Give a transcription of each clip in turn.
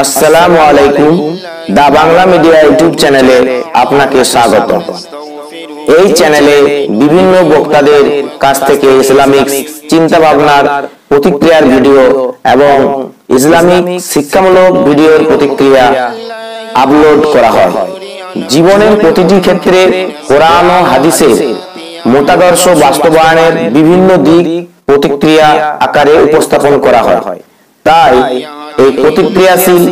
আসসালামু আলাইকুম। দা Bangla media YouTube চ্যানেলে আপনাকে স্বাগত। এই চ্যানেলে বিভিন্ন বক্তাদের কাছ থেকে ইসলামিক চিন্তা ভাবনার প্রতিক্রিয়ার ভিডিও এবং ইসলামিক শিক্ষামূলক ভিডিওর প্রতিক্রিয়া আপলোড করা হয়। জীবনের প্রতিটি ক্ষেত্রে কোরআন ও হাদিসের মতাদর্শ বাস্তবায়নের বিভিন্ন দিক প্রতিক্রিয়া আকারে উপস্থাপন করা হয়। তাই এই প্রতিক্রিয়াশীল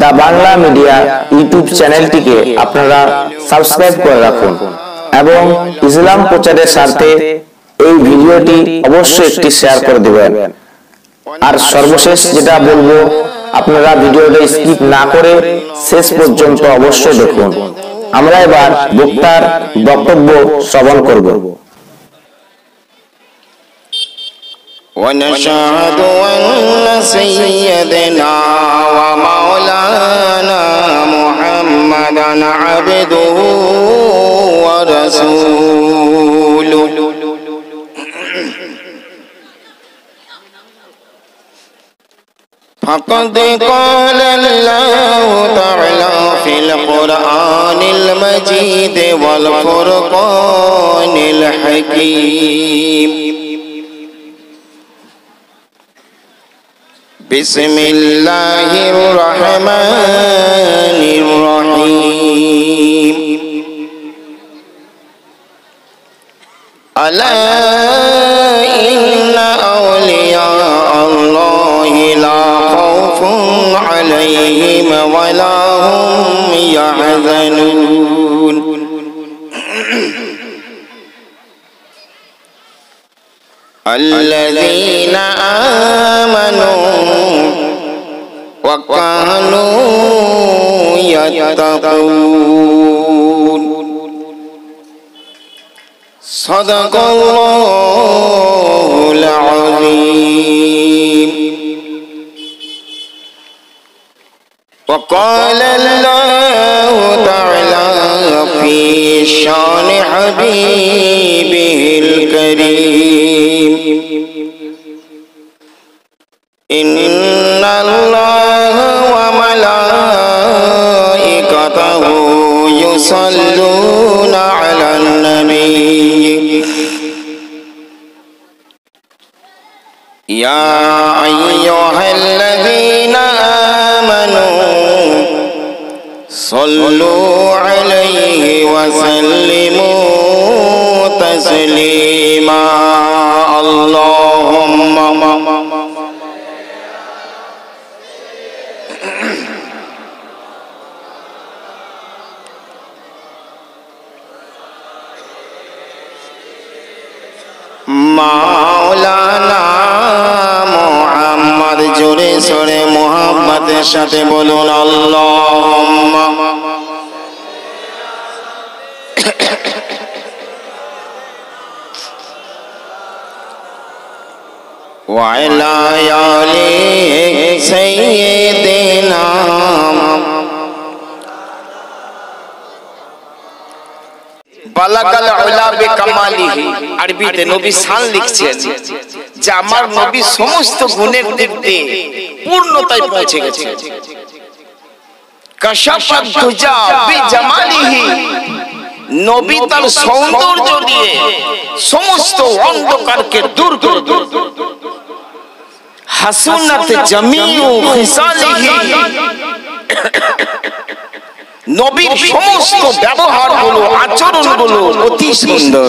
দা বাংলা মিডিয়া ইউটিউব চ্যানেলটিকে আপনারা সাবস্ক্রাইব করে রাখুন এবং ইসলাম প্রচারের স্বার্থে এই ভিডিওটি অবশ্যই একটি শেয়ার করে দেবেন। আর সর্বশেষ যেটা বলবো, আপনারা ভিডিওটা স্কিপ না করে শেষ পর্যন্ত অবশ্যই দেখুন। আমরা এবার বক্তার বক্তব্য শ্রবণ করব। ونشهد أن سيدنا ومولانا محمدا عبده ورسوله فقد قال الله تعالى في القرآن المجيد والفرقان الحكيم بسم الله الرحمن الرحيم ألا إن أولياء الله لا خوف عليهم ولا هم يحزنون الذين آمنوا وكانوا يتقون صدق الله العظيم. وقال الله تعالى في شان حبيبه الكريم إن الله وملائكته يصلون على النبي يا أيها الذين آمنوا صلوا عليه وسلموا تسليما اللهم মাওলানা মুহাম্মদ জোরে সোরে মুহাম্মদের সাথে বলুন আল্লাহুম্মা ওয়া আলা আলি সাইয়্যিদিনা বালাগাল উলা বিকামালিহি। আরবিতে নবী শান লিখছেন যে আমার নবী সমস্ত গুণের দিক দিয়ে পূর্ণতায় পৌঁছে গেছে। কাশাফাত দুজা বিজামালিহি, নবী তার সৌন্দর্য দিয়ে সমস্ত অন্ধকারকে দূর করে দেন। হাসুনাত জামিউ খিসালিহি, নবীর সমস্ত ব্যবহারগুলো আচরণগুলো অতি সুন্দর।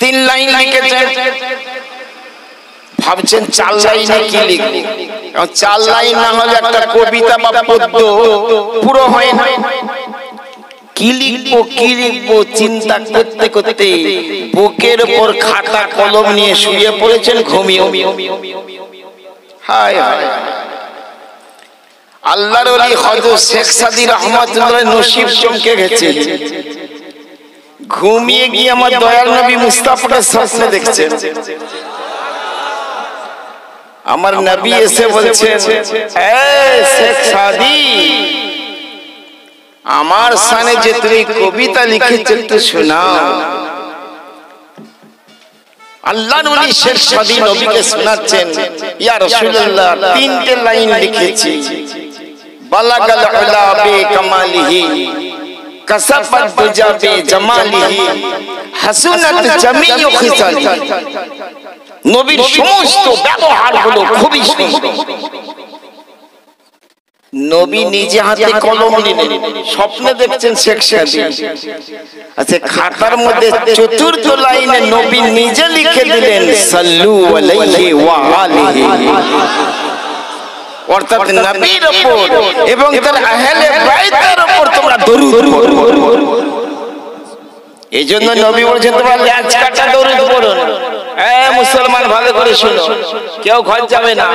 তিন লাইন লিখেছেন, ভাবছেন চার লাইনে কি লিখবো? চার লাইন না হলে একটা কবিতা বা পদ্য পুরো হয় না। কি লিখবো কি লিখবো চিন্তা করতে করতে বুকের উপর খাতা কলম নিয়ে শুয়ে পড়েছেন, ঘুমিয়ে। হায় হায়, আল্লাহর ওলি হযরত শেখ সাদী রাহমাতুল্লাহ নসিব চমকে গেছে। ঘুমিয়ে গিয়ে আমার দয়াল নবী মুস্তাফাকে স্বপ্নে দেখছেন। আমার নবী এসে বলছেন, এই শেখ সাদী, আমার শানে যে তুমি কবিতা লিখেছ একটু শোনাও। আল্লাহর ওলি শেখ সাদী নবীকে শোনাচ্ছেন, ইয়া রাসূলুল্লাহ তিনটে লাইন লিখেছি, বালাগাল উলা বে কামালিহি, কাসাবাত দুজা বে জামালিহি, হাসুনাত জামিউ খিসালি। নবীর সমস্ত ব্যবহারগুলো খুবই সুন্দর। নবী নিজে হাতে কলম নিলেন, স্বপ্নে দেখছেন শেখ সাদী। আচ্ছা, খাতার মধ্যে চতুর্থ লাইনে নবী নিজে লিখে দিলেন সাল্লু আলাইহি ওয়া আলিহি, অর্থাৎ নবীর উপর এবং তার আহলে বাইতের উপর তোমরা দরুদ পড়ো। এইজন্য নবী বলেছেন তোমরা ল্যাজ কাটা দরুদ পড়ো। মুসলমান ভালো করে শুনো, কেউ ঘর যাবে না,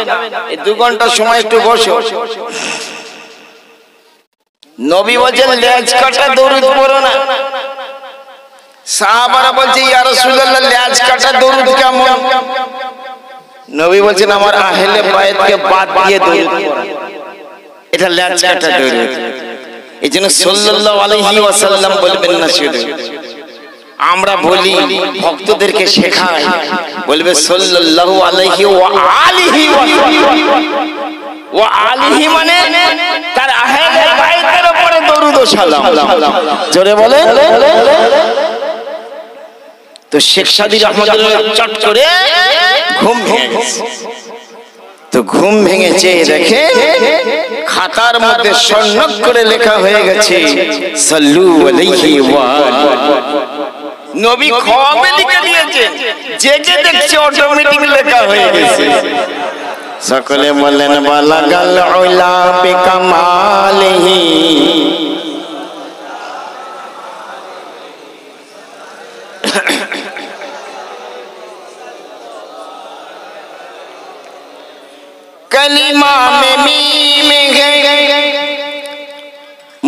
এই 2 ঘন্টা সময় একটু বসো। নবী বলেছেন ল্যাজ কাটা দরুদ পড়ো না। সাহাবারা বলছে ইয়া রাসূলুল্লাহ ল্যাজ কাটা দরুদ কেমন? নবী বলেছেন আমার আহলে বাইতকে বাদ দিয়ে দরুদ পড়ো, এটা ল্যাজ কাটা দরুদ। এইজন্য সাল্লাল্লাহু আলাইহি ওয়াসাল্লাম বলবেন না, শুধু আমরা বলি, ভক্তদেরকে শেখাই, বলবে সাল্লাল্লাহু আলাইহি ওয়া আলিহি ওয়া আলিহি মানে তার আহলে বাইতের উপরে দরুদ ও সালাম। জোরে বলে। তো শেখ সাদী রাহমাতুল্লাহ চট করে ঘুম ভেঙেছে। তো ঘুম ভেঙেছে দেখে খাতার মধ্যে স্বর্ণক করে লেখা হয়ে গেছে সাল্লু আলাইহি ওয়া আলিহি। নবী কবে লিখে দিয়েছেন, জেগে দেখছে অটোমেটিক লেখা হয়ে গেছে। সকলে বলেন বালাগাল উলা বিকামালিহি, कलिमा में मीम है,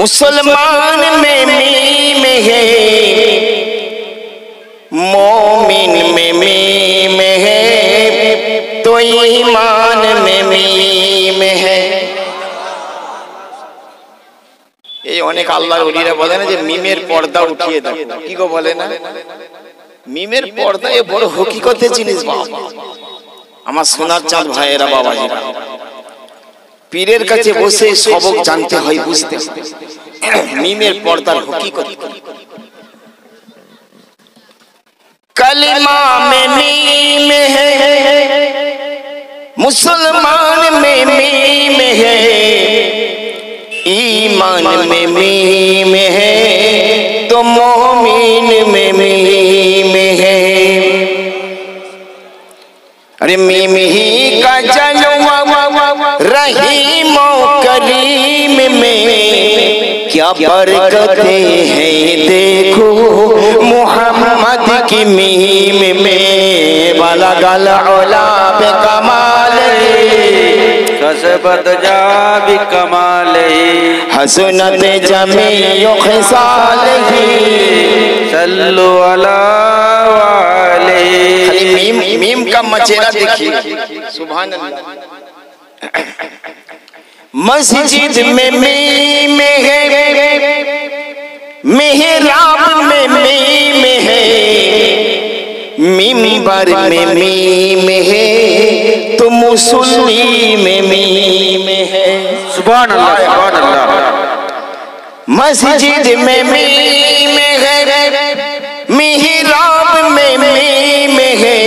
मुसलमान में मीम है, मोमिन में मीम है, तो ईमान में मीम है। এই অনেক আল্লাহর ওলিরা বলে না যে মিমের পর্দা উঠিয়ে দাও, কি গো বলে না? মিমের পর্দা এ বড় হকিকতের জিনিস বাবা। আমার সোনার চাঁদ ভাইয়েরা, বাবাজিরা, পীরের কাছে বসে সবক জানতে হয়, বুঝতে হয় মিমের পর্দার হকিকত। कलिमा में मीम है, मुसलमान में मीम है, ईमान में मीम है, तो मोमिन में मीम है। अरे मीम ही का जलवा रहीम करीम में, क्या बरकतें हैं देखो मोहम्मद की मीम में। बालागाल उला बे कमालिही, कसबत जा बि कमालिही, हसनत जमीउ खिसालिही, सल्लु अला वालिही। खाली मीम मीम का मचेरा देखिए, सुभान अल्लाह। मस्जिद में मीम है, मेहराब में मीम है, मिंबर में मीम है, तो मुसल्ली में मीम है। सुभान अल्लाह, सुभान अल्लाह। मस्जिद में मीम है, मेहराब में मीम है,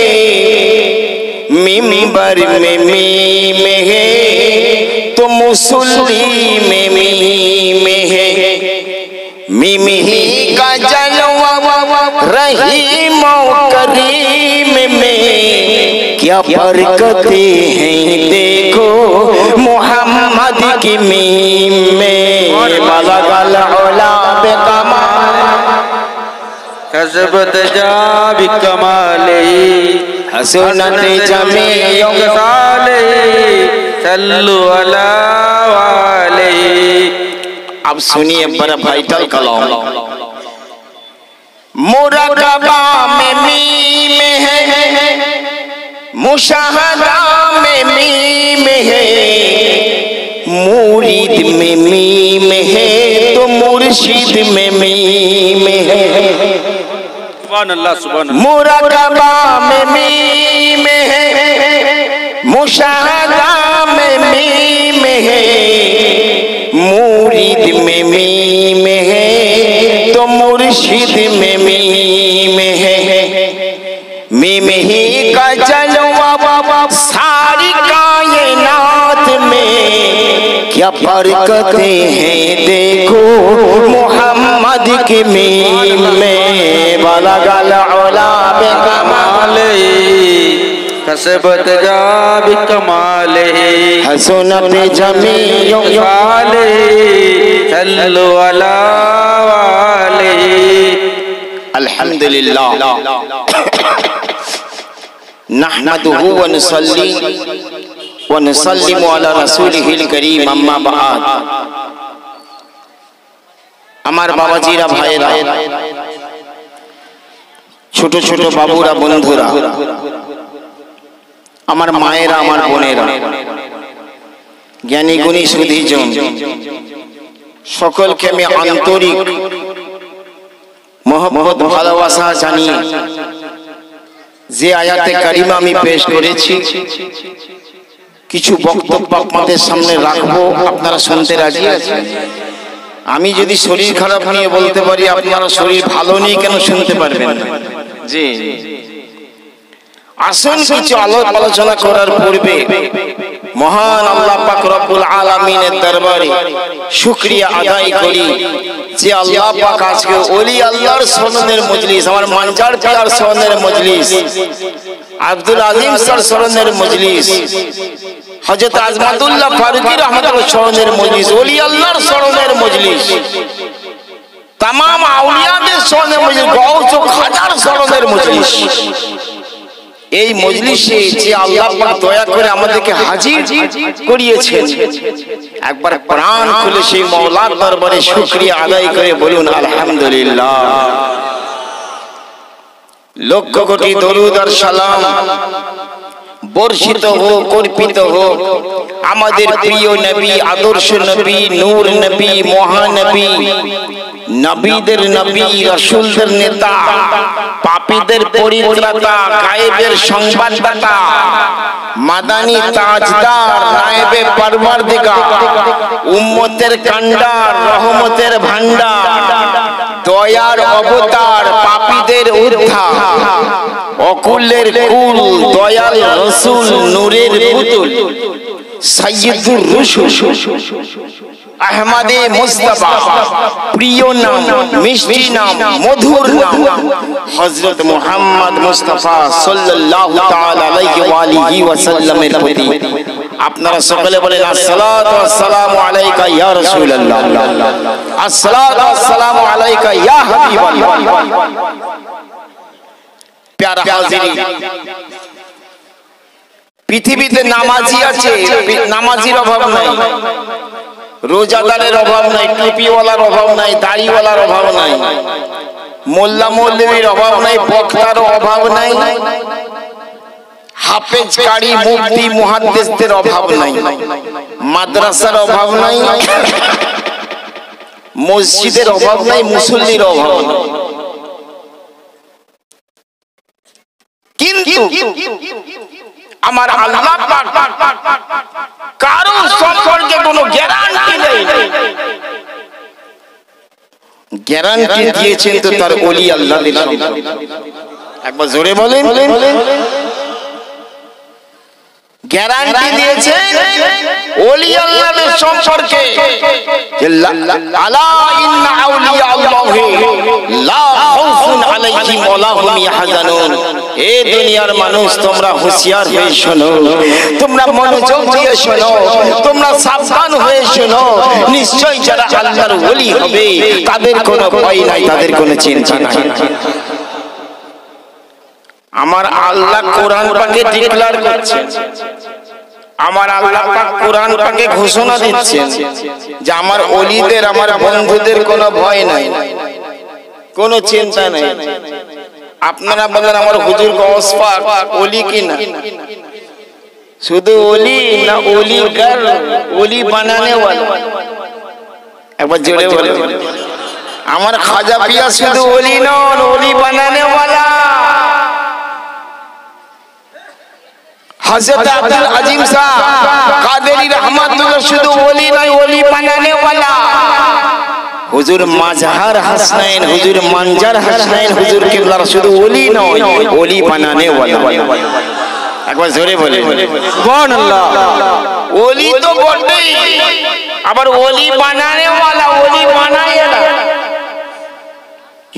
मिंबर में मीम है, तो मुसल्ली में मीम है। मीम ही का जलवा रहीम करीम में, क्या बरकतें हैं देखो मोहम्मद की मीम में। बालागाल उला बे कमालिही, कसबत जा बि कमालिही, हसनत जमीउ खिसालिही, सल्लु अला वालिही। अब सुनिए बड़ा वाइटल कलाम। मुराकबा में मीम है, मुशाहदा में मीम है, मुरीद में मीम है, तो मुर्शिद में मीम है। सुभान अल्लाह। मुराकबा में मीम है, मुशाहदा में मीम है, मुरीद में मीम है तो मुर्शिद में मीम है। मीम ही का जलवा सारी कायनात में, क्या बरकतें हैं देखो मोहम्मद के मीम में। बलगल उला बिकमाले कसबत जा बिकमाले हसनत जमीउ वाले सल्लु अला वाले। अल्हम्दुलिल्लाह नहमदुहु व नुसल्ली व नुसल्लिमु अला रसूलिहिल करीम, अम्मा बाद। আমার বাবাজিরা, ভাইরা, ছোট ছোট বাবুরা, বন্ধুরা, আমার মায়েরা, আমার বোনেরা, জ্ঞানী গুণী সুধীজন, সকলকে আমি আন্তরিক মহব্বত ভালোবাসা জানিয়ে যে আয়াতে কারিমা আমি পেশ করেছি, কিছু বক্তব্য আপনাদের সামনে রাখবো। আপনারা শুনতে রাজি আছেন? আমি যদি শরীর খারাপ নিয়ে বলতে পারি, আপনারা শরীর ভালো নিয়ে কেন শুনতে পারবেন না? জি, আসুন কিছু আলোচনা করার পূর্বে মহান আল্লাহ পাক রব্বুল আলামিনের দরবারে শুকরিয়া আদায় করি যে আল্লাহ পাক আজকে ওলি আল্লাহর স্মরণের মজলিস, আমার মানজার পিয়ার স্মরণের মজলিস, আব্দুল আজিম স্যার স্মরণের মজলিস, হযরত আজমাতুল্লাহ ফারুকী রহমাতুল্লাহ স্মরণের মজলিস, ওলি আল্লাহর স্মরণের মজলিস, तमाम আউলিয়াদের স্মরণের মজলিস, গৌস ও খাজার স্মরণের মজলিস। এই মজলিসে যে আল্লাহ পাক দয়া করে আমাদেরকে হাজির করিয়েছেন, একবার প্রাণ খুলে সেই মওলার দরবারে শুকরিয়া আদায় করে বলুন আলহামদুলিল্লাহ। লক্ষ কোটি দরুদ আর সালাম বর্ষিত হোক, অর্পিত হোক আমাদের প্রিয় নবী, আদর্শ নবী, নূর নবী, মহানবী, নবীদের নবী, রাসূলদের নেতা, পাপীদের পরিত্রাতা, গায়েবের সংবাদদাতা, মাদানী তাজদার, নায়েবে পরওয়ারদিগার, উম্মতের কান্ডার, রহমতের ভান্ডার, দয়ার অবতার, পাপীদের উদ্ধার, অকুলের কুল, দয়াল রাসূল, নূরের পুতুল, সাইয়্যিদুর রুসুল, আহমদে মুস্তাফা, প্রিয় নাম, মিষ্টি নাম, মধুর নাম হযরত মুহাম্মদ মুস্তাফা সাল্লাল্লাহু তাআলা আলাইহি ওয়া আলিহি ওয়া সাল্লামের প্রতি আপনারা সকলে বলেন আসসালাতু ওয়াসসালামু আলাইকা ইয়া রাসূলুল্লাহ, আসসালাতু ওয়াসসালামু আলাইকা ইয়া হাবিবাল্লাহ। প্যারা হাজিরিন, পৃথিবীতে নামাজি আছে, নামাজির অভাব নাই, রোজাদারের অভাব নাই, টুপিওয়ালার অভাব নাই, দাড়িওয়ালার অভাব নাই, মোল্লা মৌলবীর অভাব নাই, বক্তার অভাব নাই, হাফেজ কারি মুফতি মুহাদ্দিসদের অভাব নাই, মাদ্রাসার অভাব নাই, মসজিদের অভাব নাই, মুসল্লির অভাব নাই। কিন্তু আমার আল্লাহ পাক কারো সম্পর্কে কোনো গ্যারান্টি নেই, গ্যারান্টি দিয়েছেন তো তার ওলি আল্লাহদের সম্পর্কে। একবার জোরে বলেন, গ্যারান্টি দিয়েছেন ওলি আল্লাহদের সম্পর্কে, আলা ইন্না আউলিয়া আল্লাহি লা খাউফুন আলাইহিম ওয়া লা হুম ইয়াহজানুন। এ দুনিয়ার মানুষ, তোমরা হুঁশিয়ার হয়ে শোনো, তোমরা মনোযোগ দিয়ে শোনো, তোমরা সাবধান হয়ে শোনো, নিশ্চয় যারা আল্লাহর ওলি হবে তাদের কোনো ভয় নাই, তাদের কোনো চিন্তা নাই। আমার আল্লাহ কোরআন পাকে ডিক্লেয়ার করছেন, আমার আল্লাহ পাক কোরআন পাকে ঘোষণা দিচ্ছেন যে আমার ওলিদের, আমার বন্ধুদের কোনো ভয় নাই, কোনো চিন্তা নাই। আপনারা বলেন আমার হুজুর গৌস পাক ওলি কিনা? শুধু ওলি না ওলি গার, ওলি বানানে ওয়ালা? একবার জোরে বলেন। আমার খাজা পিয়া শুধু ওলি নন, ওলি বানানে ওয়ালা। হযরত আব্দুল আজিম সাহেব কাদেরী রহমাতুল্লাহ শুধু ওলি নয়, ওলি বানানে ওয়ালা। হুজুর মাজহার হাসনাইন, হুজুর মানজার হাসনাইন, হুজুর কিবলার শুধু ওলি নয়, ওলি বানানে ওয়ালা। একবার জোরে বলে সুবহানাল্লাহ। ওলি তো বটেই, আবার ওলি বানানে ওয়ালা, ওলি বানায় না।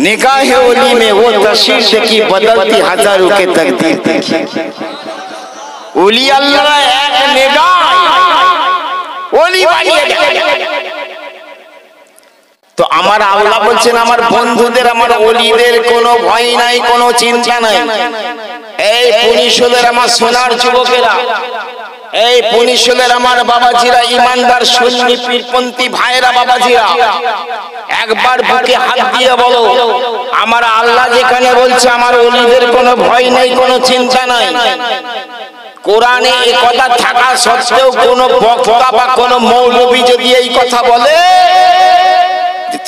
निगाह ओली में वो तस्वीर देखी बदलती हजारों के तकदीर देखी। ओली अल्लाह एक निगाह ओली বানিয়ে দেয়। তো আমার আল্লাহ বলছেন আমার বন্ধুদের, আমার ওলিদের কোনো ভয় নাই, কোনো চিন্তা নাই। এই পুনিশদের আমার সোনার যুবকেরা, এই পুনিশদের আমার বাবাজিরা, ইমানদার সুন্নি পীরপন্থী ভাইরা বাবাজিরা, একবার বুকে হাত দিয়ে বলো আমার আল্লাহ যেখানে বলছে আমার ওলিদের কোনো ভয় নাই, কোনো চিন্তা নাই। কোরআনে এই কথা থাকা সত্ত্বেও কোন বক্তা বা কোন মৌলবী যদি এই কথা বলে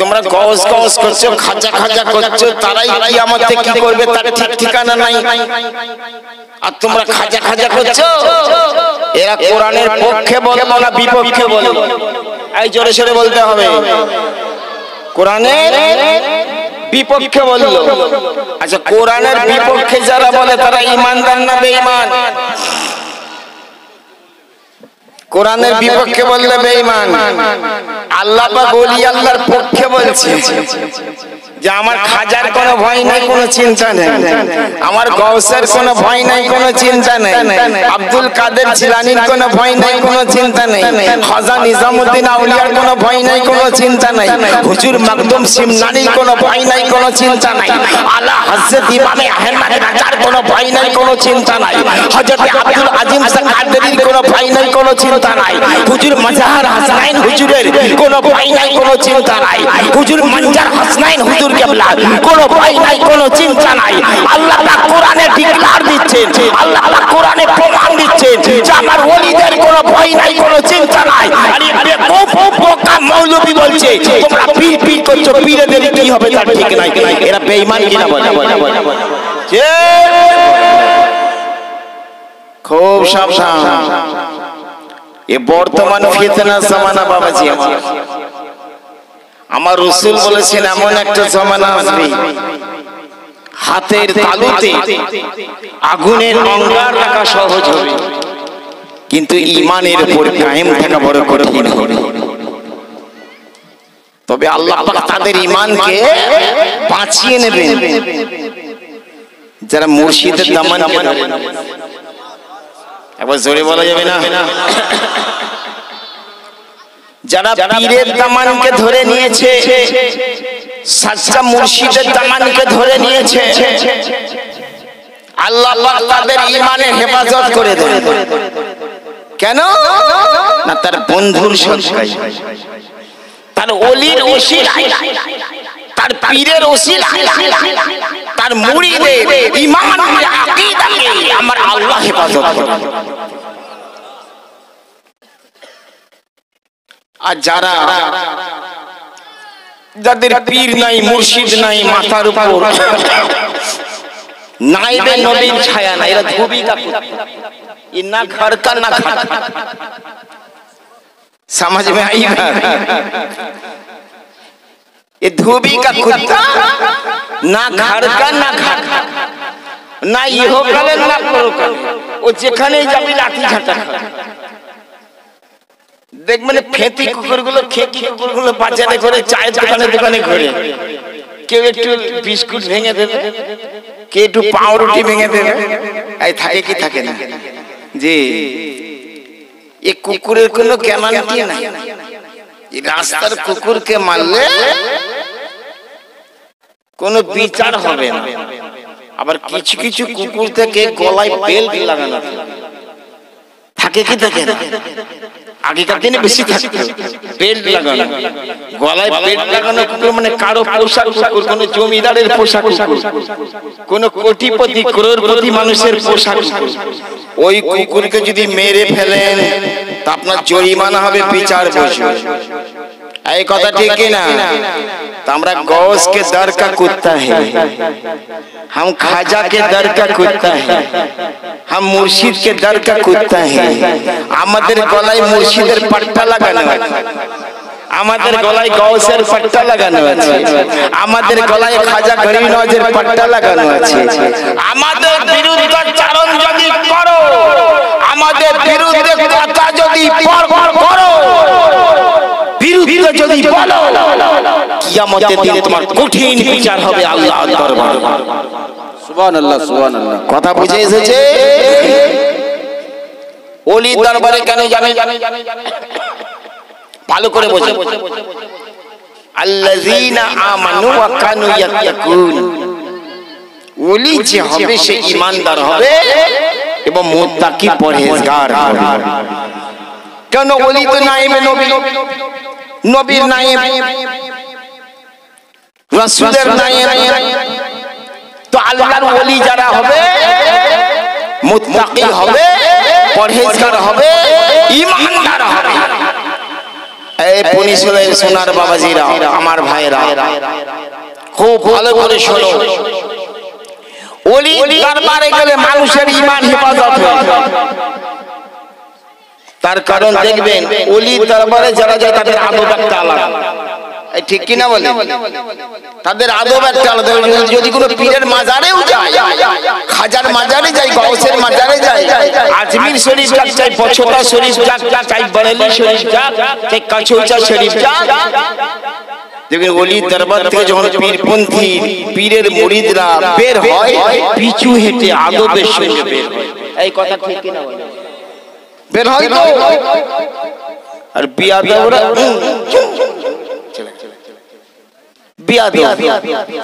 তোমরা গজ গজ করছো, খাজা খাজা করছো, তারাই কিয়ামতে কি করবে তার ঠিক ঠিকানা নাই, আর তোমরা খাজা খাজা করছো। এরা কোরআনের পক্ষে বলে না বিপক্ষে বলে? এই জোরে সোরে বলতে হবে। কোরআনের বিপক্ষে বললো। আচ্ছা, কোরআনের বিপক্ষে যারা বলে তারা ইমানদার না বেঈমান? কোরআনের বিপক্ষে বললে বেঈমান। আল্লাহ পাক ওলি আল্লাহর পক্ষে বলছে যে আমার খাজার কোনো ভয় নাই, কোনো চিন্তা নেই, আমার গৌসের কোনো ভয় নাই, কোনো চিন্তা নেই, আব্দুল কাদের জিলানীর কোনো ভয় নাই, কোনো চিন্তা নেই, খাজা নিজামউদ্দিন আউলিয়ার কোনো ভয় নাই, কোনো চিন্তা নাই, হুজুর মাকদুম সিমনানির কোনো ভয় নাই, কোনো চিন্তা নাই, আলা হযরত ইমাম আহমদ রাজার কোনো ভয় নাই, কোনো চিন্তা নাই, হযরত আব্দুল আজিম শাহ কাদেরীর কোনো ভয় নাই, কোনো চিন্তা নাই, হুজুর মাজহার হাসনাইন হুজুরের কোনো ভয় নাই, কোনো চিন্তা নাই, হুজুর মানজার হাসনাইন হুজুর কিবলা কোনো ভয় নাই, কোনো চিন্তা নাই। আল্লাহ পাক কোরআনে ডিক্লার দিচ্ছেন, আল্লাহ পাক কোরআনে প্রমাণ দিচ্ছেন যে আমার ওলিদের কোনো ভয় নাই, কোনো চিন্তা নাই। আরে বেকুফ বোকা মৌলবী বলছে তোমরা পীর পীর করছো, পীরেদের কি হবে তার ঠিক নাই। এরা বেঈমান কিনা বলে? খুব সাবধান, এ বর্তমান ফিতনা জামানা বাবাজি। আমার রাসূল বলেছেন এমন একটা জামানা আসবে হাতের তালুতে আগুনের অঙ্গার রাখা সহজ হবে, কিন্তু ঈমানের উপর কায়েম থাকা বড় কঠিন হবে। তবে আল্লাহ পাক তাদের ঈমানকে বাঁচিয়ে নেবেন যারা মুর্শিদের দামান। একবার জোরে বলা যাবে না? যারা পীরের দামানকে ধরে নিয়েছে, সাচ্চা মুর্শিদের দামানকে ধরে নিয়েছে, আল্লাহ পাক তাদের ঈমানের হেফাজত করে দেন। কেন না? তার বন্ধুর সদকায়, তার ওলির ওসিলায়, তার পীরের ওসিলায়, তার মুরিদের ঈমানের আকীদাকে আমার আল্লাহ হেফাজত করে। আর যারা যাদের পীর নাই, মুর্শিদ নাই, মাথার উপর নাইবে নবীর ছায়া নাই, এরা ধোবি का ये ना घर का ना घर। समझ में आई बात? ये धोबी का कुत्ता ना घर का ना घर, ना इहो करे ना करो करे, ও যেখানেই যাবে লাঠি ঝাঁটা। দেখবেন ফেঁতি কুকুরগুলো, খেকি কুকুরগুলো বাজারে ঘরে, চায়ের দোকানে দোকানে ঘুরে, কেউ একটু বিস্কুট ভেঙে দেবে, কেউ একটু পাউরুটি ভেঙে দেবে। এই থাকে কি থাকে না? জি, এই কুকুরের কোনো গ্যারান্টি নাই। এই রাস্তার কুকুরকে মারলে কোনো বিচার হবে না। আবার কিছু কিছু কুকুর থেকে গলায় বেল্ট লাগানো থাকে, কি থাকে না? আগেকার দিনে বেশি থাকতো বেল্ট লাগানো, গলায় বেল্ট লাগানো কুকুর মানে কারো পোশাক কুকুর, কোন জমিদারের পোশাক কুকুর, কোন কোটিপতি করোড়পতি মানুষের পোশাক কুকুর। ওই কুকুরকে যদি মেরে ফেলেন তা আপনার জরিমানা হবে, বিচার বসবে। এই কথা ঠিক কি না? तो हमरा गौस के दर का कुत्ता है, हम खाजा के दर का कुत्ता है, हम मुर्शिद के दर का कुत्ता है। আমাদের গলায় মুর্শিদের পাট্টা লাগানো আছে, আমাদের গলায় গৌসের পাট্টা লাগানো আছে, আমাদের গলায় খাজা গরিব নওয়াজের পাট্টা লাগানো আছে। আমাদের বিরুদ্ধে চারণ যদি করো, আমাদের বিরুদ্ধে কথা যদি করো, বিরুদ্ধে যদি বলো, কিয়ামতের দিনে তোমার কঠিন বিচার হবে আল্লাহর দরবারে। সুবহানাল্লাহ সুবহানাল্লাহ। কথা বুঝে এসেছে? ওলি দরবারে কেন জানে? ভালো করে বোঝে। আল্লাযীনা আমানু ওয়া কানু ইয়াত্তাকুন, ওলি যে হবে সে ঈমানদার হবে এবং মুত্তাকি পরহেজগার হবে। কেন ওলি তো নায়েবে নবী, নবীর নায়েব, রাসূলের নায়েব। তো আল্লাহর ওলি যারা হবে মুত্তাকি হবে, পরহেজগার হবে, ঈমানদার হবে। এই পুনিশের সোনার বাবাজিরা, আমার ভাইরা, খুব ভালো করে শোনো। ওলি দরবারে গেলে মানুষের ঈমান হেফাজত হয়। তার কারণ দেখবেন ওলি দরবারে যারা যায় তাদের আদব একটা আলাদা, ঠিক কিনা বলে? তাদের আদব একটা আলাদা। যদি কোনো পীরের মাজারেও যায়, খাজার মাজারে যায়, গৌসের মাজারে যায়, আজমির শরীফ যাক, চাই পছতা শরীফ যাক, চাই বরেলি শরীফ যাক, চাই কাছৌচা শরীফ যাক, দেখবেন ওলি দরবার থেকে যখন পীরপন্থী পীরের মুরিদরা বের হয়, পিছু হেঁটে আদবের সঙ্গে বের হয়। এই কথা ঠিক কিনা বলে? বের হয় তো। আর বিয়াদবরা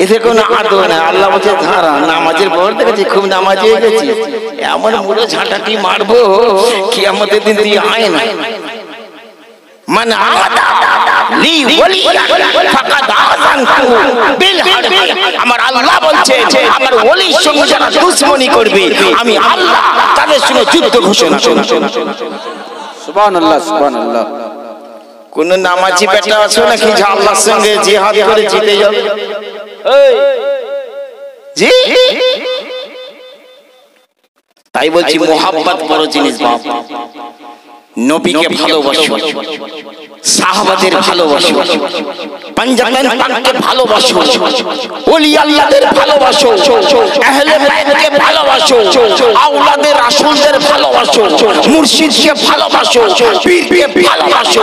এদের কোনো আদব না। আল্লাহ বলছে ধারা নামাজের পর দেখেছি খুব নামাজি হয়ে গেছি, এমন মুড়ে ঝাঁটাটি মারবো কিয়ামতের দিন দিয়ে আয় না। মানে আমার আল্লাহ বলছে আমার ওলির সঙ্গে যারা দুশমনি করবে আমি আল্লাহ তাদের সঙ্গে যুদ্ধ ঘোষণা করব। সুবহানাল্লাহ সুবহানাল্লাহ। কোন নামাজি বেটা আছে নাকি যে আল্লাহর সঙ্গে জিহাদ করে জিতে যাবে? জি, তাই বলছি মোহাব্বত বড় জিনিস বাপ। নবীকে ভালোবাসো, সাহাবাদের ভালোবাসো, পাঞ্জাবের পাককে ভালোবাসো, ওলি আল্লাহদের ভালোবাসো, আহলে বাইতকে ভালোবাসো, আওলাদের রাসূলদের ভালোবাসো, মুর্শিদকে ভালোবাসো, পীরকে ভালোবাসো।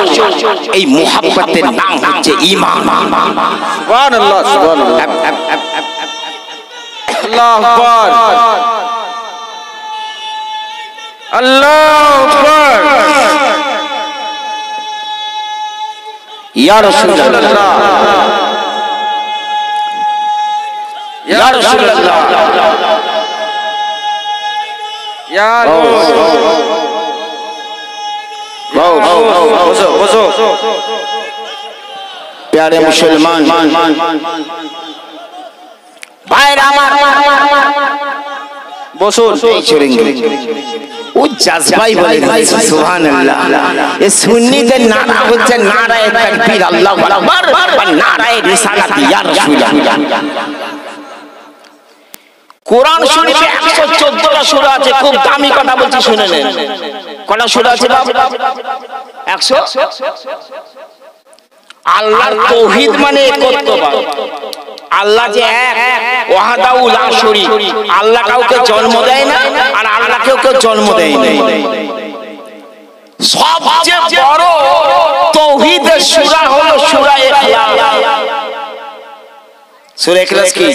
এই মোহাব্বতের নাম হচ্ছে ঈমান। সুবহানাল্লাহ সুবহানাল্লাহ। আল্লাহু আকবার, আল্লাহু আকবার। ইয়া রাসূলুল্লাহ, ইয়া রাসূলুল্লাহ, ইয়া प्यारे मुसलमान भाइरा আমার বসুন ও জজবাই বলে সুবহানাল্লাহ। এই সুন্নিদের নারা হচ্ছে নারায়ে তাকবীর আল্লাহু আকবার আর নারায়ে রিসালাত ইয়া রাসূলুল্লাহ। কোরআন শরীফে 114টা সূরা আছে, খুব দামি কথা বলছি শুনে নেন। কটা সূরা আছে বাবা? 100। আল্লাহর তাওহীদ মানে একত্ববাদ। আল্লাহ যে এক, ওয়াহদাহু লা শরীক। আল্লাহ কাউকে জন্ম দেয় না আর আল্লাহ কাউকে জন্ম দেয় না। সবচেয়ে বড় তাওহীদের সূরা হলো সূরা ইখলাস। সূরা ইখলাস কি?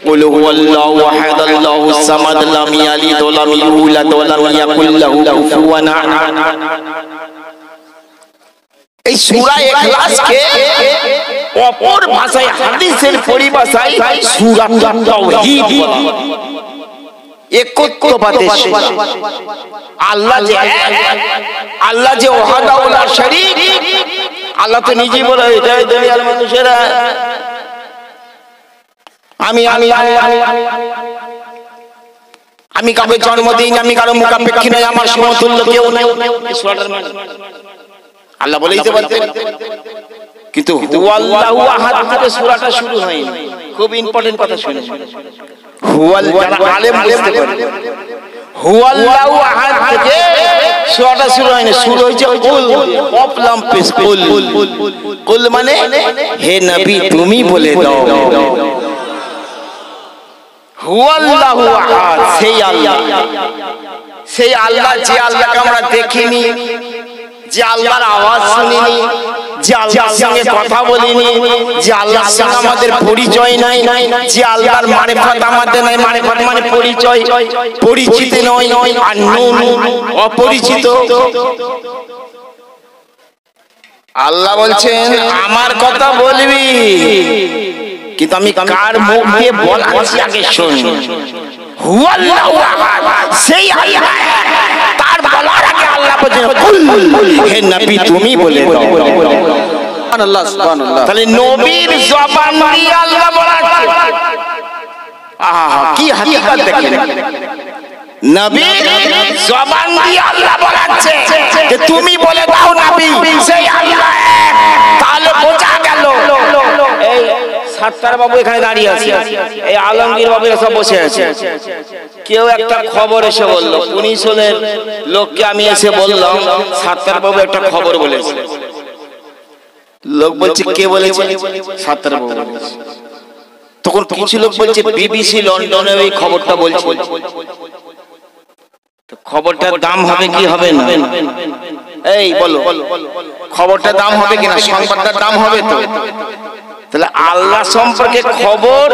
কুল হুয়াল্লাহু আহাদ আল্লাহুস সামাদ লাম ইয়ালিদ ওয়া লাম ইউলাদ ওয়া লাম ইয়াকুল লাহু কুফুওয়ান আহাদ। এই সূরা ইখলাসকে অপর ভাষায় হাদিসের পরিভাষায় সূরা তাওহীদ বলা হয়। একত্ববাদের সূরা। আল্লাহ যে এক, আল্লাহ যে ওয়াহদাহু লা শরীক। আল্লাহ তো নিজেই বলে এটাই দুনিয়ার মানুষেরা আমি আমি আমি কাউকে জন্ম দিই না, আমি কারো মুখাপেক্ষী নই, আমার সমতুল্য কেউ নেই। আল্লাহ বলেই তো বলতেন কিন্তু হুয়াল্লাহু আহাদ থেকে সূরাটা শুরু হয়নি। খুব ইম্পর্টেন্ট কথা শুনে, হুয়াল্লাহু আলেম বুঝতে পারে, হুয়াল্লাহু আহাদ থেকে সূরাটা শুরু হয়নি, শুরু হয়েছে কুল, অফলাম পেশ কুল। কুল মানে হে নবী তুমি বলে দাও। হুয়াল্লাহু আহাদ সেই আল্লাহ, সেই আল্লাহ যে আল্লাহকে আমরা দেখিনি, যে আল্লাহর আওয়াজ শুনিনি, যে আল্লাহর সঙ্গে কথা বলিনি, যে আল্লাহর সঙ্গে আমাদের পরিচয় নাই, যে আল্লাহর মারিফাত আমাদের নাই। মারিফাত মানে পরিচয়, পরিচিত নয়, আর নুন অপরিচিত। আল্লাহ বলছেন আমার কথা বলবি, কিন্তু আমি কার মুখ দিয়ে বলাচ্ছি আগে শোন। হুয়াল্লাহু আহাদ সেই আল্লাহ, তার বলার আগে আল্লাহ বলেন কুল হে নবী তুমি বলে দাও। সুবহানাল্লাহ সুবহানাল্লাহ। তাহলে নবীর জবান দিয়ে আল্লাহ বলাচ্ছে, আহা কি হাকিকত দেখেন, নবীর জবান দিয়ে আল্লাহ বলাচ্ছে যে তুমি বলে দাও নবী সেই আল্লাহ এক। তাহলে বোঝা গেল এই সাত্তার বাবু এখানে দাঁড়িয়ে আছে, এই আলমগীর বাবু সব বসে আছে। কেউ একটা খবর এসে বলল, পুলিশ হলের লোককে আমি এসে বললাম সাত্তার বাবু একটা খবর বলেছে। লোক বলছে কে বলেছে? সাত্তার বাবু বলেছে। তখন কিছু লোক বলছে বিবিসি লন্ডনে ওই খবরটা বলছে। খবরটার দাম হবে কি হবে না? এই বলো খবরটার দাম হবে কিনা, সংবাদটার দাম হবে তো? তাহলে আল্লাহ সম্পর্কে খবর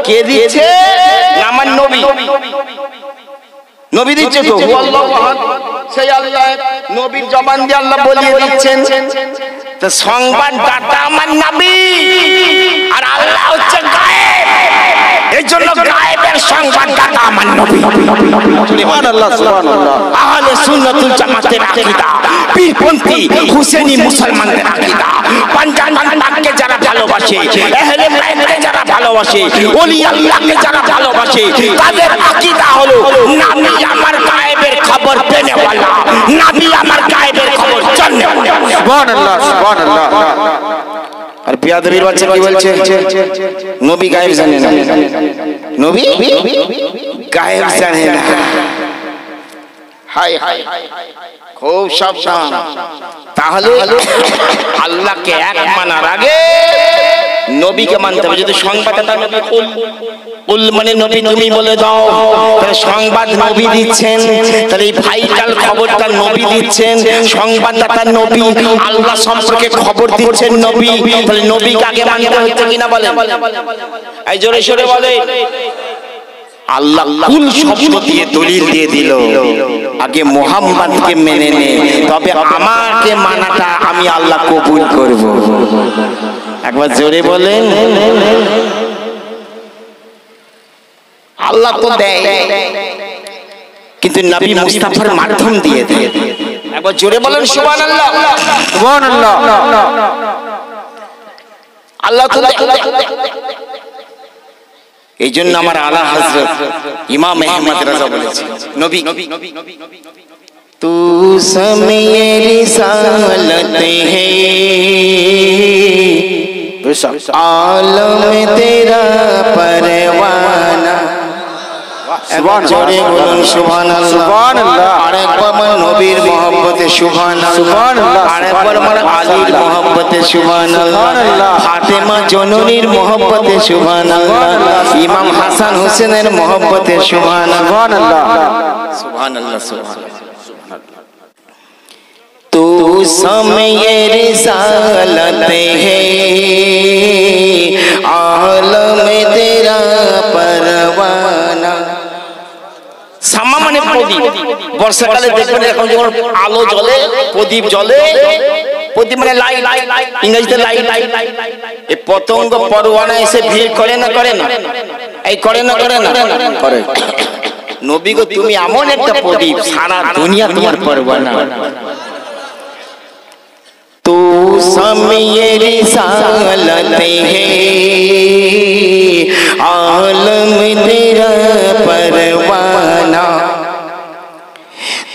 কে দিচ্ছে? আমার নবী, নবী দিচ্ছে তো। হুয়াল্লাহু আহাদ সেই আল্লাহ, নবীর জবান দিয়ে আল্লাহ বলিয়ে দিচ্ছেন। তো সংবাদদাতা আমার নবী, আর আল্লাহ হচ্ছে গায়েব, এই জন্য গায়েবের সংবাদদাতা আমার নবী। সুবহানাল্লাহ সুবহানাল্লাহ। আহলে সুন্নাতুল জামাতের আকীদা, পীরপন্থী হুসেনি মুসলমানদের আকীদা, পাঞ্জান বান্দাকে যারা ভালোবাসে, আহলে বাইতকে যারা ভালোবাসে, ওলি আল্লাহকে যারা ভালোবাসে, তাদের আকীদা হলো নবী আমার গায়েবের খবর দেনে ওয়ালা, নবী আমার গায়েবের খবর জানে। সুবহানাল্লাহ সুবহানাল্লাহ। আর বিয়াদবির বাচ্চা কি বলছে? নবী গায়েব জানে না, নবী গায়েব জানে না। হায় হায়, খুব সাবধান। তাহলে আল্লাহকে এক মানার আগে নবীকে মানতে হবে। যদি সংবাদদাতা নবী কুল মানে নবী তুমি বলে দাও, তাহলে সংবাদ নবী দিচ্ছেন, তাহলে এই ভাইটাল খবরটা নবী দিচ্ছেন, সংবাদদাতা নবী, আল্লাহ সম্পর্কে খবর দিচ্ছেন নবী, তাহলে নবীকে আগে মানতে হচ্ছে কিনা বলেন? এই জোরে সোরে বলে। আল্লাহ কুল শব্দ দিয়ে দলিল দিয়ে দিল, আগে মুহাম্মদকে মেনে নে, তবে আমাকে মানাটা আমি আল্লাহ কবুল করব। একবার জোরে বলেন। আল্লাহ তো দেয়, কিন্তু নবী মুস্তাফার মাধ্যম দিয়ে দেয়। একবার জোরে বলেন সুবহানাল্লাহ সুবহানাল্লাহ। আল্লাহ তো এই জন্য আমার আলা হযরত ইমাম আহমদ রাজা বলেছেন, নবী তু সময়ে রিসালত হে आलम तेरा परवाना। सुभान अल्लाह। আরেকবার বল নবীর মহব্বতে সুবহানাল্লাহ, সুবহানাল্লাহ। আরেকবার বল আলীর মহব্বতে সুবহানাল্লাহ, ফাতেমা জননীর মহব্বতে সুবহানাল্লাহ, ইমাম হাসান হোসেনের মহব্বতে সুবহানাল্লাহ, সুবহানাল্লাহ সুবহানাল্লাহ। तू समय रिसालत है आलम तेरा परवाना। সামা মানে প্রদীপ। বর্ষাকালে দেখবেন এখন যখন আলো জ্বলে, প্রদীপ জ্বলে, প্রদীপ মানে লাইট, ইংরেজিতে লাইট। এই পতঙ্গ পরোয়ানা এসে ভিড় করে না করে না? এই করে না করে না? করে। নবী গো তুমি এমন একটা প্রদীপ, সারা দুনিয়া তোমার পরোয়ানা। तू समय रिसालत है आलम तेरा परवाना।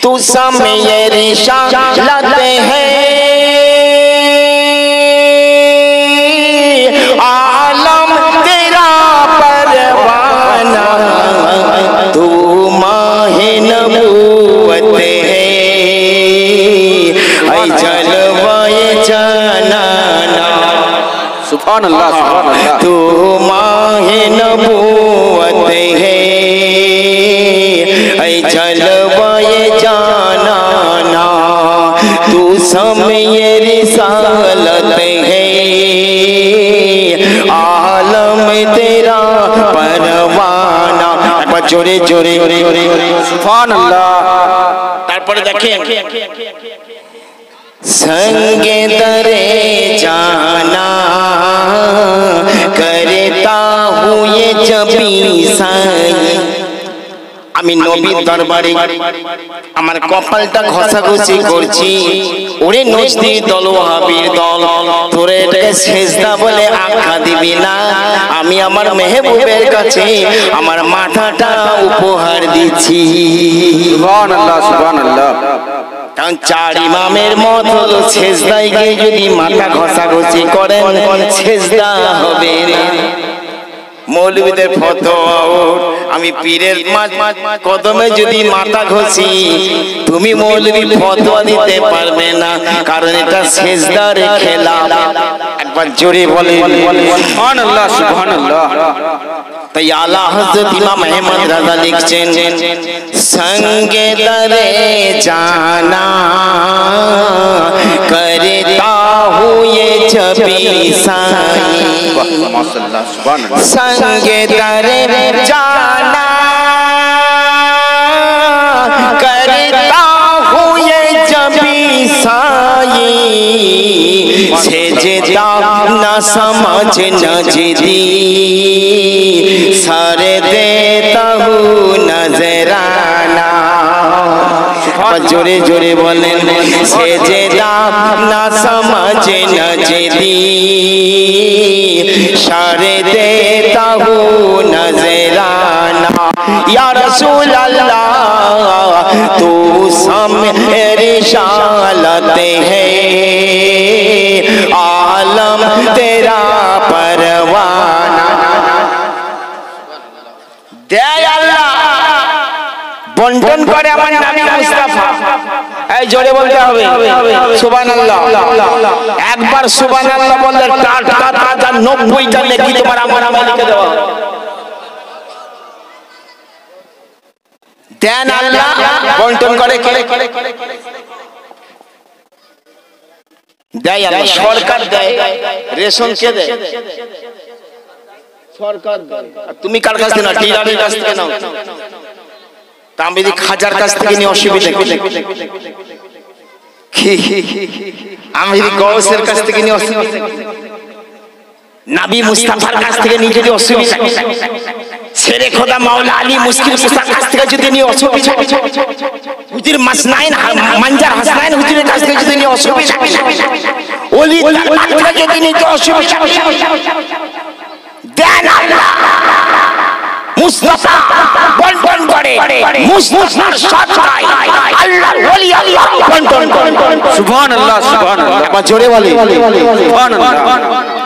तू समय रिसालत है सुभान अल्लाह तू माहे नबूवत है ऐ जलवाए जाना ना तू समय रिसालत है आलम तेरा परवाना जोरे जोरे सुभान अल्लाह तारपर देखें संगे दरे जाना करता हूँ ये जबी साई আমি নবীর দরবারে আমার কপালটা ঘষাঘষি করছি ওরে নজদির দল ওয়াহাবীর দল তোরে এটাকে সেজদা বলে আখ্যা দিবি না আমি আমার মেহবুবের কাছে আমার মাথাটা উপহার দিচ্ছি सुभान अल्लाह কারণ চার ইমামের মত হলো সেজদায় গিয়ে যদি মাথা ঘষাঘষি করেন সেজদা হবে রে মৌলবীদের ফতোয়া আমি পীরের কদমে যদি মাথা ঘষি তুমি মৌলবী ফতোয়া দিতে পারবে না কারণ এটা সেজদার খেলা একবার জোরে বলে सुभान अल्लाह তাই আলা হযরত ইমাম আহমদ রাজা লিখছেন संगे दरे जाना करता हूँ ये जबी साई संगे दरे जाना करता हूँ ये जबी साई सेजदा न समझ न जिदी सर देता हूँ नजराना जोरे जोरे बोले सेजदा न समझ न जिदी सर देता हूँ नजराना या रसूल अल्लाह तू मेरी शालत है आलम तेरा परवाना दे अल्लाह বন্টন করে আমার নবী মুস্তাফা এই জোরে বলতে হবে সুবহানাল্লাহ একবার সুবহানাল্লাহ বললে টাটা টাটা 90টা নেকি তোমার আমার লিখে দেওয়া দেন আল্লাহ বন্টন করে কে দেয় আল্লাহ সরকার দেয় রেশন কে দেয় সরকার দেয় তুমি কার কাছ থেকে না ডিলারের কাছ থেকে নাও তামবিদি খাজার কাছ থেকে নিয়ে অসুবিধা আমি গৌসের কাছ থেকে নিয়ে অসুবিধা নবী মুস্তাফার কাছ থেকে নিয়ে যদি অসুবিধা শেরে খোদা মাওলা আলী মুশকিল কুসার কাছ থেকে যদি নিয়ে অসুবিধা হুজুর মাসনাইন মানজার হাসনাইন হুজুরের কাছ থেকে যদি নিয়ে অসুবিধা ওলি তার কাছ থেকে যদি নিয়ে অসুবিধা দেন আল্লাহ মুস্তাফা বন্টন করে মুস্তাফার সাথে আল্লাহ ওলি আল্লাহ বন্টন করে सुभान अल्लाह জোরে বলে सुभान अल्लाह